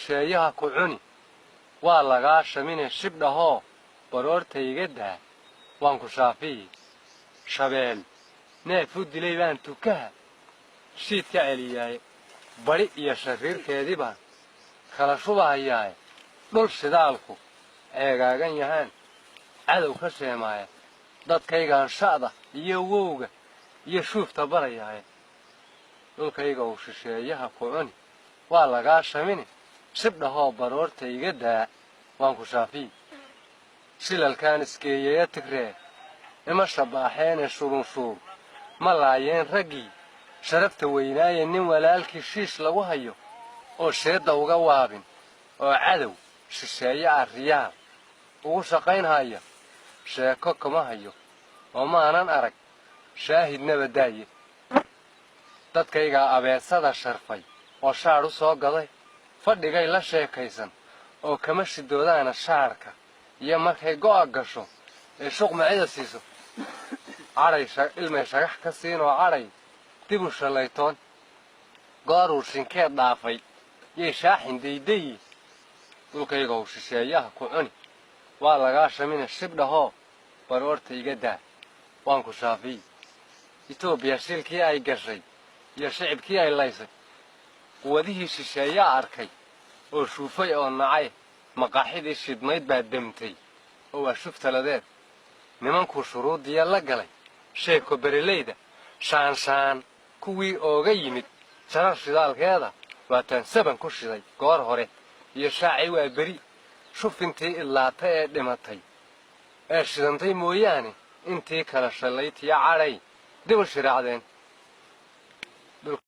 shisheeyaha ku cuni waa lagaa shamine shibdhahoo baroortayga daa waan ku shaafiyi shabeel neef u dilay baan tukaha shiid ka celiyaaye bari iyo shariirkeedii baan kala shubahayaaye dhul shidaalku eegaagan yahaan cadow ka sheemaaya dadkaygaan sha'da iyo wowga iyo shuufta barayaaye dhulkayga uu shisheeyaha ku cuni waa lagaa shamine shibdhahoo baroortayga daa waan ku shaafiyi shilalkaan iskeeyaya tigree ima shabaaxeene shurunshuur ma laayeen raggii sharafta weynaaye nin walaalkii shiish lagu hayo oo sheedda uga waabin oo cadow shisheeye arriyaal ugu shaqaynhaya sheeko kama hayo oo maanan arag shaahidnaba daaye dadkaygaa abeesada sharfay oo shaadh u soo gaday fadhigay la sheekaysan oo kama shidoodaana shaadhka iyo markay go'a gasho ee shuqmacida siiso cadhay ilmay shagax ka siin oo cadhay dib u shallaytoon gooruu shinkeed dhaafay yay shaaxin daydayi dhulkayga uu shisheeyaha ku cuni waa lagaa shamine shibdhahoo baroortayga daa waan ku shaafiyi etoobiya shilkii ay gashay iyo shicibkii ay laysay quwadihii shisheeyaa arkay oo shuufay oo nacay maqaaxidii shidmayd baa demtay oo waa shuftaladeed nimankuu shuruudiya la galay sheeko berelayda shaanshaan kuwii ooga yimid jarar shidaalkeeda waataan saban ku shiday goor hore iyo shaacay waa beri shufintii idlaata ee dhimatay ee shidantay mooyaane intii kala shallaytiya cadhay dibul shiraacdeen